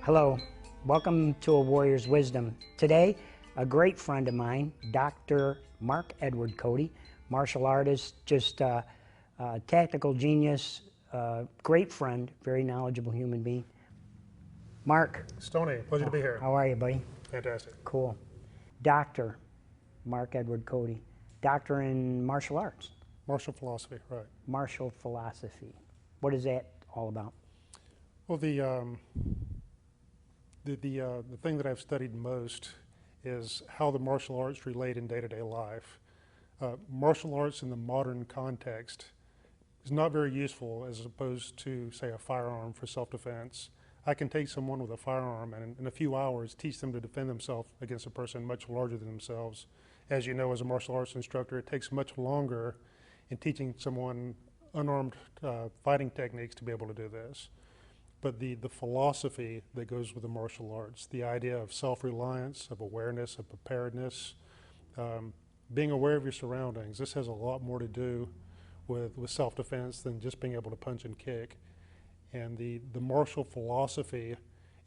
Hello, welcome to A Warrior's Wisdom. Today, a great friend of mine, Dr. Mark Edward Cody, martial artist, just tactical genius, great friend, very knowledgeable human being. Mark. Stoney, pleasure to be here. How are you, buddy? Fantastic. Cool. Dr. Mark Edward Cody, doctor in martial arts. Martial philosophy, right. Martial philosophy. What is that all about? Well, the thing that I've studied most is how the martial arts relate in day-to-day life. Martial arts in the modern context is not very useful as opposed to, say, a firearm for self-defense. I can take someone with a firearm and in a few hours teach them to defend themselves against a person much larger than themselves. As you know, as a martial arts instructor, it takes much longer in teaching someone unarmed fighting techniques to be able to do this. But the philosophy that goes with the martial arts, the idea of self-reliance, of awareness, of preparedness, being aware of your surroundings, this has a lot more to do with self-defense than just being able to punch and kick. And the martial philosophy,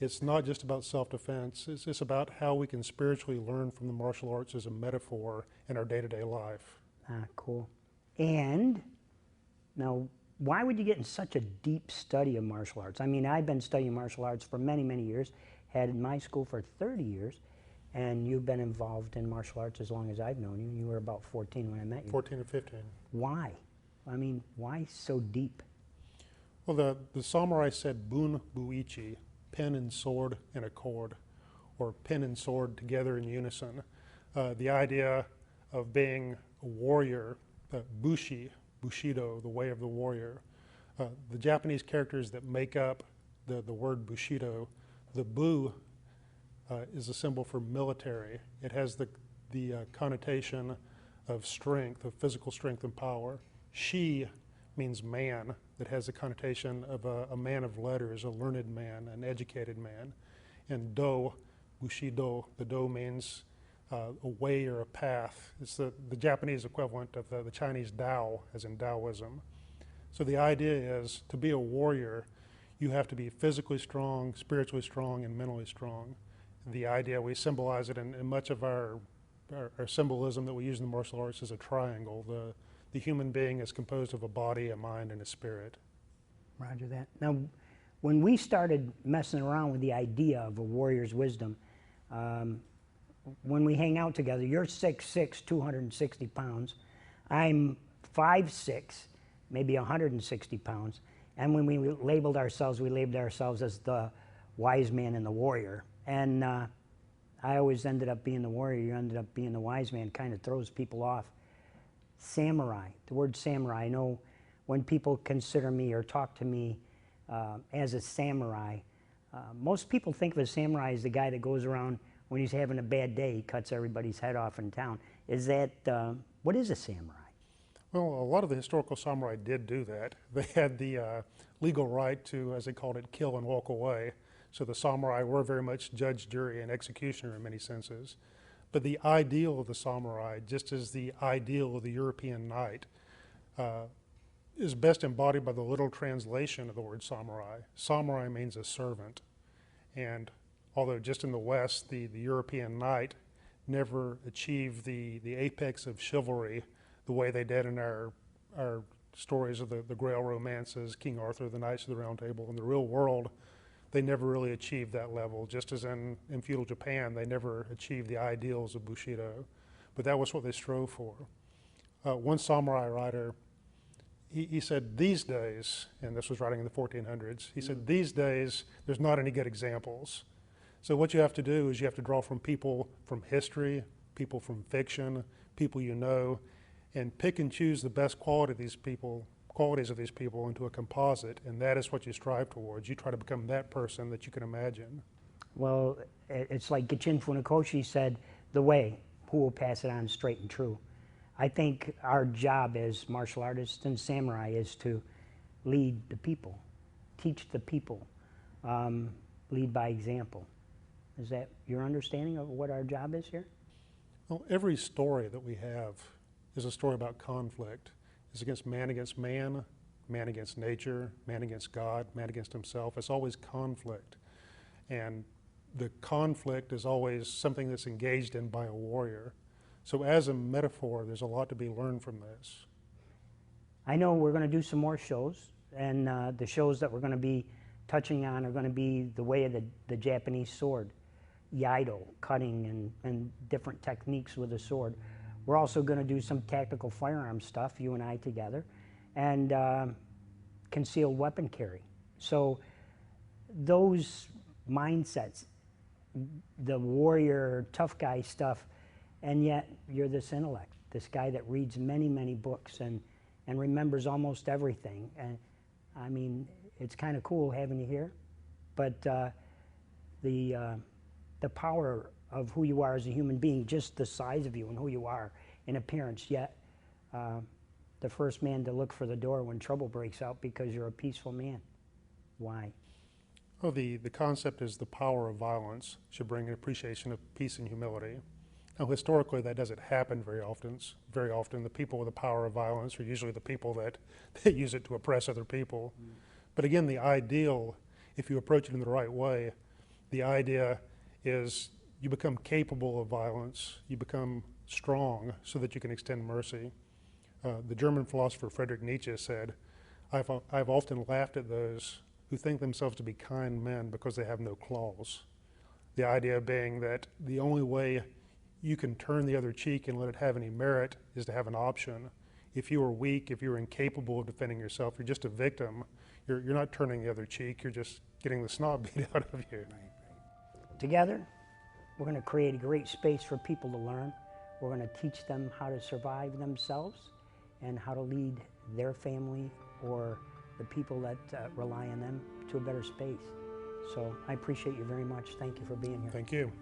it's not just about self-defense, it's about how we can spiritually learn from the martial arts as a metaphor in our day-to-day life. Ah, cool. And now, why would you get in such a deep study of martial arts? I mean, I've been studying martial arts for many, many years, had in my school for 30 years, and you've been involved in martial arts as long as I've known you. You were about 14 when I met you. 14 or 15. Why? I mean, why so deep? Well, the samurai said bun buichi, pen and sword in accord, or pen and sword together in unison. The idea of being a warrior, bushi, Bushido, the way of the warrior. The Japanese characters that make up the word Bushido, the bu is a symbol for military. It has the connotation of strength, of physical strength and power. Shi means man, that has the connotation of a man of letters, a learned man, an educated man. And do, Bushido, the do means a way or a path. It's the Japanese equivalent of the Chinese Tao, as in Taoism. So the idea is to be a warrior, you have to be physically strong, spiritually strong, and mentally strong. The idea, we symbolize it in much of our symbolism that we use in the martial arts is a triangle. The human being is composed of a body, a mind, and a spirit. Roger that. Now, when we started messing around with the idea of a warrior's wisdom, when we hang out together, you're 6'6", 260 pounds. I'm 5'6", maybe 160 pounds. And when we labeled ourselves as the wise man and the warrior. And I always ended up being the warrior. You ended up being the wise man. Kind of throws people off. Samurai, the word samurai. I know when people consider me or talk to me as a samurai, most people think of a samurai as the guy that goes around when he's having a bad day, he cuts everybody's head off in town. Is that, what is a samurai? Well, a lot of the historical samurai did do that. They had the legal right to, as they called it, kill and walk away. So the samurai were very much judge, jury, and executioner in many senses. But the ideal of the samurai, just as the ideal of the European knight, is best embodied by the literal translation of the word samurai. Samurai means a servant. And although just in the West, the European knight never achieved the apex of chivalry the way they did in our stories of the Grail romances, King Arthur, the Knights of the Round Table. In the real world, they never really achieved that level. Just as in feudal Japan, they never achieved the ideals of Bushido. But that was what they strove for. One samurai writer, he said, these days, and this was writing in the 1400s, he said, these days, there's not any good examples. So what you have to do is you have to draw from people from history, people from fiction, people you know, and pick and choose the best qualities of these people into a composite, and that is what you strive towards. You try to become that person that you can imagine. Well, it's like Gichin Funakoshi said, the way, who will pass it on straight and true. I think our job as martial artists and samurai is to lead the people, teach the people, lead by example. Is that your understanding of what our job is here? Well, every story that we have is a story about conflict. It's against man, man against nature, man against God, man against himself. It's always conflict. And the conflict is always something that's engaged in by a warrior. So as a metaphor, there's a lot to be learned from this. I know we're going to do some more shows, and the shows that we're going to be touching on are going to be the way of the Japanese sword, Iaido, cutting and different techniques with the sword. We're also going to do some tactical firearm stuff, you and I together, and concealed weapon carry. So those mindsets, the warrior, tough guy stuff, and yet you're this intellect, this guy that reads many, many books and remembers almost everything. And I mean, it's kind of cool having you here, but the power of who you are as a human being, just the size of you and who you are in appearance, yet the first man to look for the door when trouble breaks out because you're a peaceful man. Why? Well, the concept is the power of violence should bring an appreciation of peace and humility. Now, historically, that doesn't happen very often. Very often, the people with the power of violence are usually the people that use it to oppress other people. But again, the ideal, if you approach it in the right way, the idea is you become capable of violence, you become strong so that you can extend mercy. The German philosopher Friedrich Nietzsche said, I've often laughed at those who think themselves to be kind men because they have no claws. The idea being that the only way you can turn the other cheek and let it have any merit is to have an option. If you are weak, if you're incapable of defending yourself, you're just a victim. You're not turning the other cheek, you're just getting the snot beat out of you. Together, we're going to create a great space for people to learn. We're going to teach them how to survive themselves and how to lead their family or the people that rely on them to a better space. So I appreciate you very much. Thank you for being here. Thank you.